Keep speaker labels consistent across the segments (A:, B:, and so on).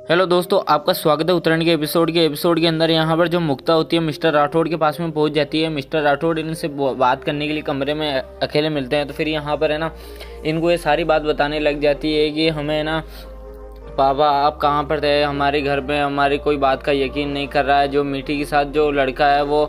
A: Hello दोस्तों, आपका स्वागत है उत्तरायण के एपिसोड के अंदर। यहाँ पर जो मुक्ता होती है मिस्टर राठौड़ के पास में पहुँच जाती है। मिस्टर राठौड़ इनसे बात करने के लिए कमरे में अकेले मिलते हैं। तो फिर यहाँ पर है ना, इनको ये सारी बात बताने लग जाती है कि हमें ना पापा आप कहाँ पर थे, हमारे घर में हमारी कोई बात का यकीन नहीं कर रहा है। जो मीठी के साथ जो लड़का है वो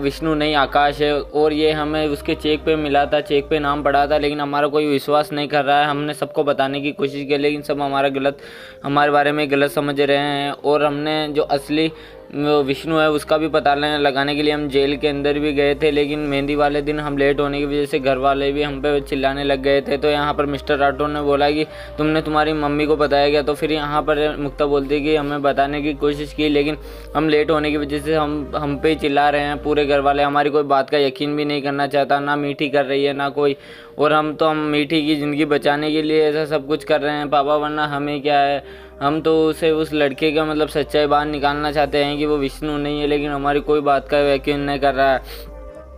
A: विष्णु नहीं आकाश है, और ये हमें उसके चेक पे मिला था, चेक पे नाम पड़ा था, लेकिन हमारा कोई विश्वास नहीं कर रहा है। हमने सबको बताने की कोशिश की लेकिन सब हमारे बारे में गलत समझ रहे हैं। और हमने जो असली विष्णु है उसका भी पता लगाने के लिए हम जेल के अंदर भी गए थे, लेकिन मेहंदी वाले दिन हम लेट होने की वजह से घर वाले भी हम पे चिल्लाने लग गए थे। तो यहाँ पर मिस्टर राठौड़ ने बोला कि तुमने तुम्हारी मम्मी को बताया गया। तो फिर यहाँ पर मुक्ता बोलती कि हमें बताने की कोशिश की लेकिन हम लेट होने की वजह से हम पे ही चिल्ला रहे हैं पूरे घर वाले। हमारी कोई बात का यकीन भी नहीं करना चाहता, ना मीठी कर रही है ना कोई। और हम मीठी की ज़िंदगी बचाने के लिए ऐसा सब कुछ कर रहे हैं पापा, वरना हमें क्या है। हम तो उस लड़के का सच्चाई बाहर निकालना चाहते हैं कि वो विष्णु नहीं है, लेकिन हमारी कोई बात का यकीन नहीं कर रहा है।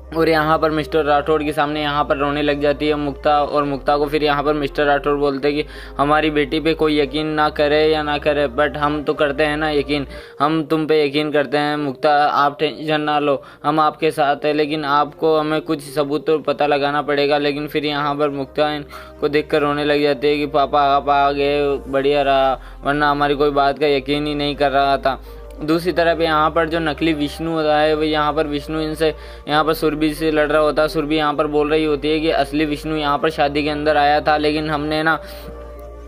A: और यहाँ पर मिस्टर राठौड़ के सामने यहाँ पर रोने लग जाती है मुक्ता, और मुक्ता को फिर यहाँ पर मिस्टर राठौड़ बोलते हैं कि हमारी बेटी पे कोई यकीन ना करे या ना करे, बट हम तो करते हैं ना यकीन, हम तुम पे यकीन करते हैं। मुक्ता आप टेंशन ना लो, हम आपके साथ हैं, लेकिन आपको हमें कुछ सबूत तो पता लगाना पड़ेगा। लेकिन फिर यहाँ पर मुक्ता इनको देख कर रोने लग जाती है कि पापा आप आ गए, बढ़िया रहा, वरना हमारी कोई बात का यकीन ही नहीं कर रहा था। दूसरी तरफ यहाँ पर जो नकली विष्णु होता है वो यहाँ पर विष्णु इनसे यहाँ पर सुरभि से लड़ रहा होता है। सुरभि यहाँ पर बोल रही होती है कि असली विष्णु यहाँ पर शादी के अंदर आया था, लेकिन हमने ना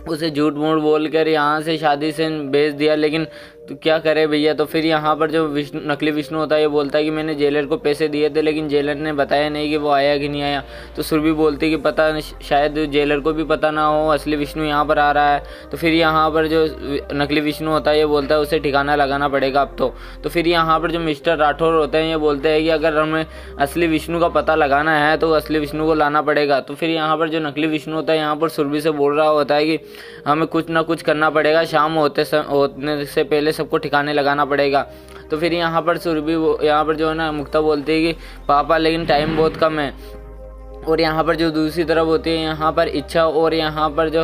A: उसे झूठ मूठ बोल कर यहाँ से शादी से भेज दिया, लेकिन तो क्या करे भैया। तो फिर यहाँ पर जो नकली विष्णु होता है ये बोलता है कि मैंने जेलर को पैसे दिए थे, लेकिन जेलर ने बताया नहीं कि वो आया कि नहीं आया। तो सुरभि बोलती है कि पता शायद जेलर को भी पता ना हो असली विष्णु यहाँ पर आ रहा है। तो फिर यहाँ पर जो नकली विष्णु होता है ये बोलता है उसे ठिकाना लगाना पड़ेगा अब तो फिर यहाँ पर जो मिस्टर राठौर होते हैं ये बोलते हैं कि अगर हमें असली विष्णु का पता लगाना है तो असली विष्णु को लाना पड़ेगा। तो फिर यहाँ पर जो नकली विष्णु होता है यहाँ पर सुरभि से बोल रहा होता है कि हमें कुछ ना कुछ करना पड़ेगा, शाम होने से पहले सबको ठिकाने लगाना पड़ेगा। तो फिर यहाँ पर सुरभि यहाँ पर जो है ना मुक्ता बोलती है कि पापा लेकिन टाइम बहुत कम है। और यहाँ पर जो दूसरी तरफ होती है यहाँ पर इच्छा और यहाँ पर जो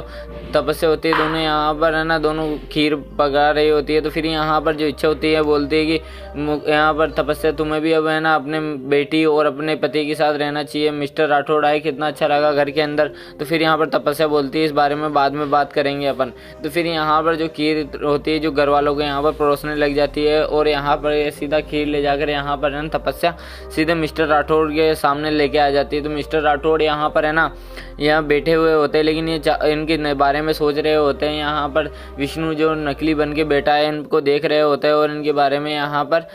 A: तपस्या होती है, दोनों यहाँ पर है ना दोनों खीर पका रही होती है। तो फिर यहाँ पर जो इच्छा होती है बोलती है कि यहाँ पर तपस्या तुम्हें भी अब है ना अपने बेटी और अपने पति के साथ रहना चाहिए। मिस्टर राठौड़ आए, कितना अच्छा लगा घर के अंदर। तो फिर यहाँ पर तपस्या बोलती है इस बारे में बाद में बात करेंगे अपन। तो फिर यहाँ पर जो खीर होती है जो घर वालों को यहाँ पर परोसने लग जाती है, और यहाँ पर सीधा खीर ले जाकर यहाँ पर है ना तपस्या सीधे मिस्टर राठौड़ के सामने लेके आ जाती है। तो मिस्टर राठौड़ यहाँ पर है ना यहाँ बैठे हुए होते हैं, लेकिन ये इनके बारे में सोच रहे होते हैं। यहाँ पर विष्णु जो नकली बन के बैठा है इनको देख रहे होते हैं और इनके बारे में यहाँ पर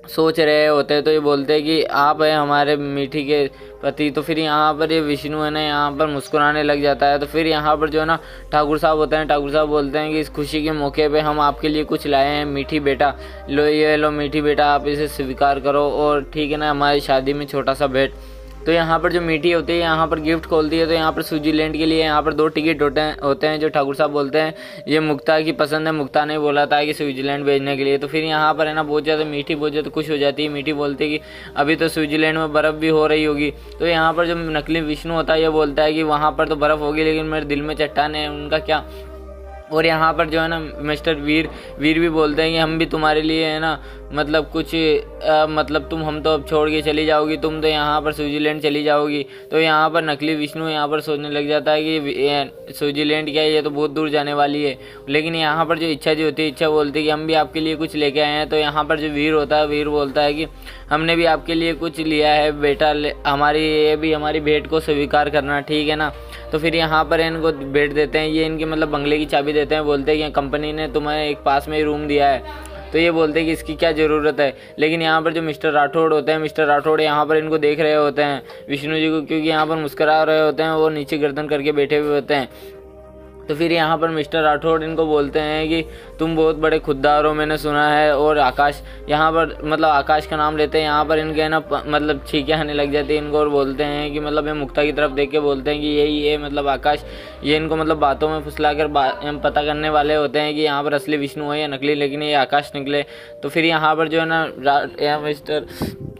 A: सोच रहे होते हैं। तो ये बोलते हैं कि आप हैं हमारे मीठी के पति। तो फिर यहाँ पर ये विष्णु है ना यहाँ पर मुस्कुराने लग जाता है। तो फिर यहाँ पर जो है ना ठाकुर साहब होते हैं, ठाकुर साहब बोलते हैं कि इस खुशी के मौके पे हम आपके लिए कुछ लाए हैं, मीठी बेटा लो, ये लो मीठी बेटा, आप इसे स्वीकार करो और ठीक है ना हमारी शादी में छोटा सा भेंट। तो यहाँ पर जो मीठी होती है यहाँ पर गिफ्ट खोलती है। तो यहाँ पर स्विट्जरलैंड के लिए यहाँ पर 2 टिकट होते हैं जो ठाकुर साहब बोलते हैं ये मुक्ता की पसंद है। मुक्ता ने बोला था कि स्विट्जरलैंड भेजने के लिए। तो फिर यहाँ पर है ना बहुत ज़्यादा मीठी बहुत ज़्यादा खुश हो जाती है। मीठी बोलती है कि अभी तो स्विट्जरलैंड में बर्फ़ भी हो रही होगी। तो यहाँ पर जो नकली विष्णु होता है ये बोलता है कि वहाँ पर तो बर्फ़ होगी लेकिन मेरे दिल में चट्टान है, उनका क्या। और यहाँ पर जो है ना मिस्टर वीर भी बोलते हैं कि हम भी तुम्हारे लिए है ना कुछ हम तो अब छोड़ के चली जाओगी, तुम तो यहाँ पर स्विट्जरलैंड चली जाओगी। तो यहाँ पर नकली विष्णु यहाँ पर सोचने लग जाता है कि स्विट्जरलैंड क्या है, ये तो बहुत दूर जाने वाली है। लेकिन यहाँ पर जो इच्छा जी होती है, इच्छा बोलती है कि हम भी आपके लिए कुछ लेके आए हैं। तो यहाँ पर जो वीर होता है वीर बोलता है कि हमने भी आपके लिए कुछ लिया है बेटा, हमारी भेंट को स्वीकार करना, ठीक है ना। तो फिर यहाँ पर इनको भेंट देते हैं, ये इनके बंगले की चाबी देते हैं। बोलते हैं कि कंपनी ने तुम्हें एक पास में ही रूम दिया है। तो ये बोलते हैं कि इसकी क्या ज़रूरत है। लेकिन यहाँ पर जो मिस्टर राठौड़ होते हैं, मिस्टर राठौड़ यहाँ पर इनको देख रहे होते हैं विष्णु जी को, क्योंकि यहाँ पर मुस्कुरा रहे होते हैं, वो नीचे गर्दन करके बैठे हुए होते हैं। तो फिर यहाँ पर मिस्टर राठौड़ इनको बोलते हैं कि तुम बहुत बड़े खुददार हो, मैंने सुना है। और आकाश यहाँ पर आकाश का नाम लेते हैं। यहाँ पर इनके ना छींकें आने लग जाती है इनको, और बोलते हैं कि ये मुक्ता की तरफ देख के बोलते हैं कि यही है आकाश। ये इनको बातों में फुसला कर पता करने वाले होते हैं कि यहाँ पर असली विष्णु है या नकली, लेकिन ये आकाश निकले। तो फिर यहाँ पर जो है ना मिस्टर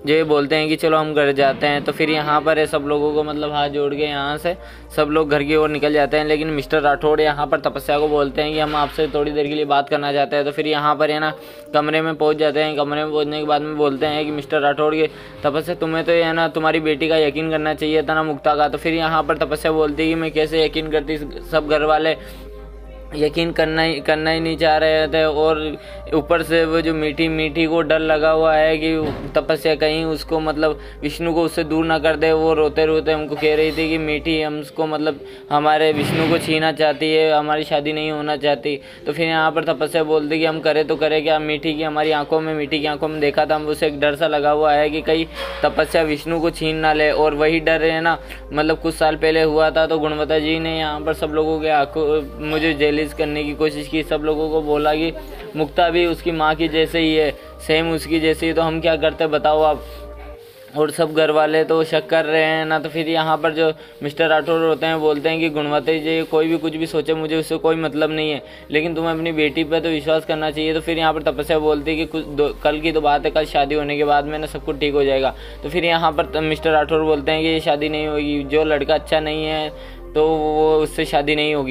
A: जो ये बोलते हैं कि चलो हम घर जाते हैं। तो फिर यहाँ पर है सब लोगों को मतलब हाथ जोड़ के यहाँ से सब लोग घर की ओर निकल जाते हैं। लेकिन मिस्टर राठौड़ यहाँ पर तपस्या को बोलते हैं कि हम आपसे थोड़ी देर के लिए बात करना चाहते हैं। तो फिर यहाँ पर है ना कमरे में पहुँच जाते हैं। कमरे में पहुँचने के बाद में बोलते हैं कि मिस्टर राठौड़ के तपस्या तुम्हें तो है ना तुम्हारी बेटी का यकीन करना चाहिए था ना मुक्ता का। तो फिर यहाँ पर तपस्या बोलती है कि मैं कैसे यकीन करती, सब घर वाले यकीन करना ही नहीं चाह रहे थे। और ऊपर से वो जो मीठी को डर लगा हुआ है कि तपस्या कहीं उसको मतलब विष्णु को उससे दूर ना कर दे। वो रोते रोते हमको कह रही थी कि मीठी हमको मतलब हमारे विष्णु को छीना चाहती है, हमारी शादी नहीं होना चाहती। तो फिर यहाँ पर तपस्या बोलती कि हम करें तो करें क्या, मीठी की आंखों में देखा था हम, उसे एक डर सा लगा हुआ है कि कहीं तपस्या विष्णु को छीन ना ले। और वही डर है ना मतलब कुछ साल पहले हुआ था। तो गुणवत्ता जी ने यहाँ पर सब लोगों के आंखों मुझे जेलिस करने की कोशिश की, सब लोगों को बोला कि मुक्ता भी उसकी माँ की जैसे ही है, सेम उसकी जैसी ही, तो हम क्या करते बताओ आप। और सब घर वाले तो शक कर रहे हैं ना। तो फिर यहाँ पर जो मिस्टर राठौड़ होते हैं बोलते हैं कि गुणवत्ता जी कोई भी कुछ भी सोचे मुझे उससे कोई मतलब नहीं है, लेकिन तुम्हें अपनी बेटी पे तो विश्वास करना चाहिए। तो फिर यहाँ पर तपस्या बोलती है कि कल की तो बात है, कल शादी होने के बाद में ना सब कुछ ठीक हो जाएगा। तो फिर यहाँ पर मिस्टर राठौड़ बोलते हैं कि ये शादी नहीं होगी, जो लड़का अच्छा नहीं है तो वो उससे शादी नहीं होगी।